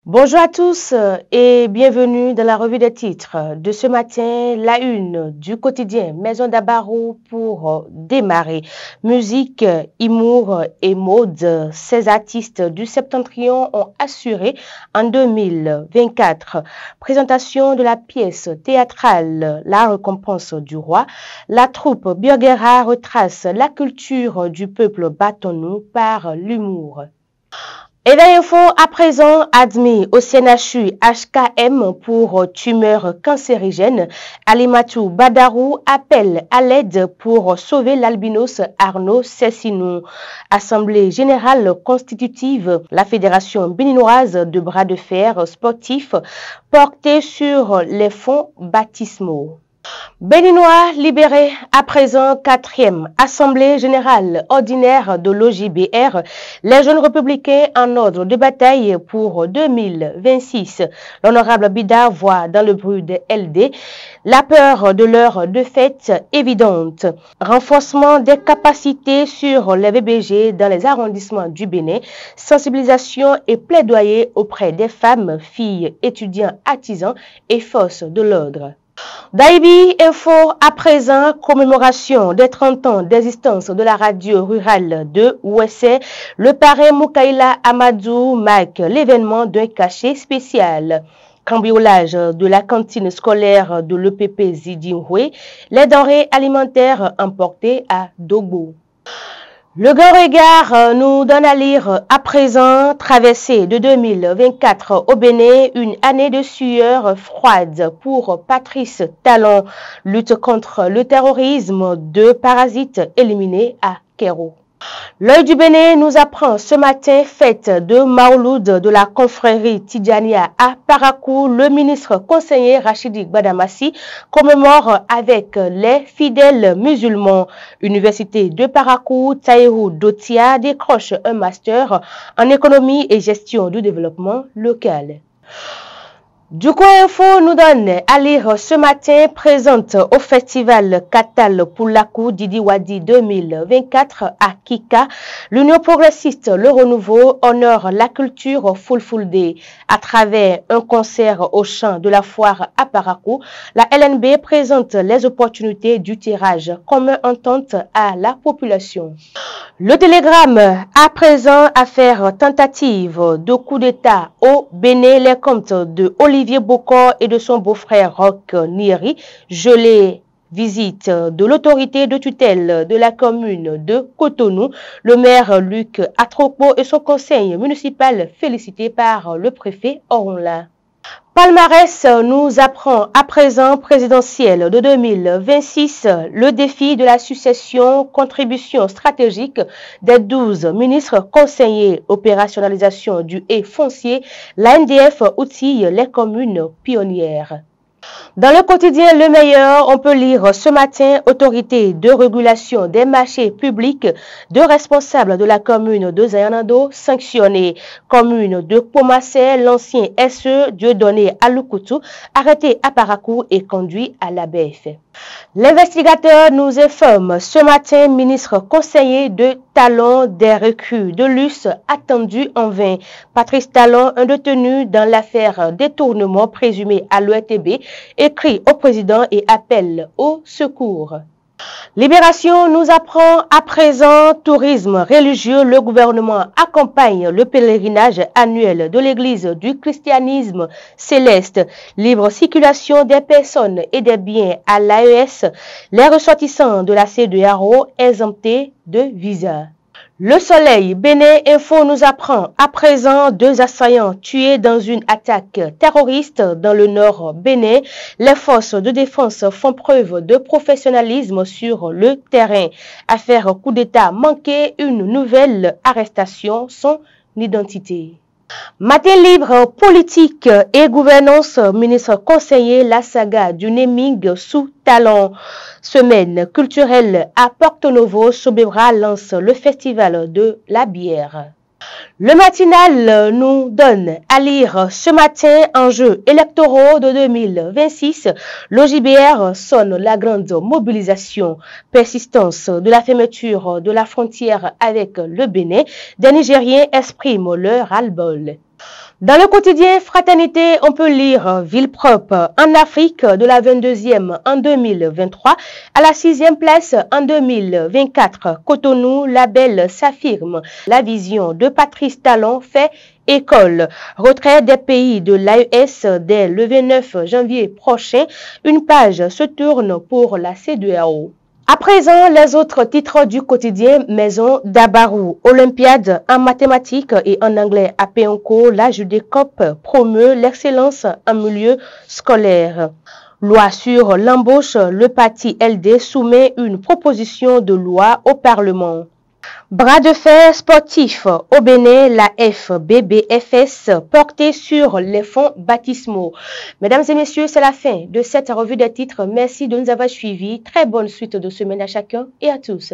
Bonjour à tous et bienvenue dans la revue des titres de ce matin, la une du quotidien Maison d'Abarou pour démarrer. Musique, humour et mode, ces artistes du Septentrion ont assuré en 2024. Présentation de la pièce théâtrale La récompense du roi. La troupe Burgera retrace la culture du peuple bâtonnou par l'humour. Éveil Info à présent admis au CNHU HKM pour tumeur cancérigène. Alimatou Badarou appelle à l'aide pour sauver l'albinos Arnaud Cessinou. Assemblée générale constitutive, la Fédération béninoise de bras de fer sportifs portée sur les fonds baptismaux. Béninois libérés à présent, 4e Assemblée générale ordinaire de l'OJBR, les jeunes républicains en ordre de bataille pour 2026. L'honorable Bida voit dans le bruit de LD la peur de leur défaite évidente. Renforcement des capacités sur les VBG dans les arrondissements du Bénin, sensibilisation et plaidoyer auprès des femmes, filles, étudiants, artisans et forces de l'ordre. Daibi Info à présent, commémoration des 30 ans d'existence de la radio rurale de Ouessé. Le parrain Moukaïla Amadou marque l'événement d'un cachet spécial. Cambriolage de la cantine scolaire de l'EPP Zidinhoué. Les denrées alimentaires emportées à Dogbo. Le grand regard nous donne à lire à présent, traversée de 2024 au Bénin, une année de sueur froide pour Patrice Talon, lutte contre le terrorisme, 2 parasites éliminés à Kéro. L'œil du Bénin nous apprend ce matin, fête de Maouloud de la confrérie Tidjania à Parakou. Le ministre conseiller Rachidi Badamassi commémore avec les fidèles musulmans. Université de Parakou, Taïrou Dotia décroche un master en économie et gestion du développement local. Du coup, Info nous donne à lire ce matin, présente au festival Katal Poulakou Didiwadi 2024 à Kika. L'Union progressiste Le Renouveau honore la culture Fulfulde à travers un concert au champ de la foire à Parakou. La LNB présente les opportunités du tirage comme entente à la population. Le Télégramme à présent affaire tentative de coup d'État au Bénin, les comptes de Olivier Bocor et de son beau-frère Roch Nieri, gelés. Visite de l'autorité de tutelle de la commune de Cotonou, le maire Luc Atropo et son conseil municipal félicité par le préfet Oronla. Palmarès nous apprend à présent présidentielle de 2026 le défi de la succession, contribution stratégique des 12 ministres conseillers, opérationnalisation du et foncier, l'ANDF outille les communes pionnières. Dans le quotidien Le Meilleur, on peut lire ce matin, autorité de régulation des marchés publics, 2 responsables de la commune de Zayanando sanctionnés. Commune de Pomassé, l'ancien SE Dieudonné Aloukutu, arrêté à Parakou et conduit à la BF. L'investigateur nous informe ce matin, ministre conseiller de Talon, des recrues de luxe attendues en vain. Patrice Talon, un détenu dans l'affaire détournement présumé à l'OETB, écrit au président et appelle au secours. Libération nous apprend à présent, tourisme religieux, le gouvernement accompagne le pèlerinage annuel de l'église du christianisme céleste, libre circulation des personnes et des biens à l'AES, les ressortissants de la CEDEAO exemptés de visa. Le Soleil Bénin Info nous apprend à présent 2 assaillants tués dans une attaque terroriste dans le nord Bénin. Les forces de défense font preuve de professionnalisme sur le terrain. Affaire coup d'État manqué, une nouvelle arrestation, son identité. Matin libre, politique et gouvernance, ministre conseiller, la saga du naming sous Talon. Semaine culturelle à Porto Novo, Sobebra lance le festival de la bière. Le matinal nous donne à lire ce matin enjeux électoraux de 2026. L'OJBR sonne la grande mobilisation. Persistance de la fermeture de la frontière avec le Bénin. Des Nigériens expriment leur ras-le-bol. Dans le quotidien Fraternité, on peut lire Ville propre en Afrique de la 22e en 2023 à la 6e place en 2024. Cotonou, label s'affirme. La vision de Patrice Talon fait école. Retrait des pays de l'AES dès le 29 janvier prochain. Une page se tourne pour la CEDEAO. À présent, les autres titres du quotidien Maison d'Abarou. Olympiade en mathématiques et en anglais à Péonco, la Judécope promeut l'excellence en milieu scolaire. Loi sur l'embauche, le parti LD soumet une proposition de loi au Parlement. Bras de fer sportif au Bénin, la FBBFS portée sur les fonds baptismaux. Mesdames et messieurs, c'est la fin de cette revue des titres. Merci de nous avoir suivis. Très bonne suite de semaine à chacun et à tous.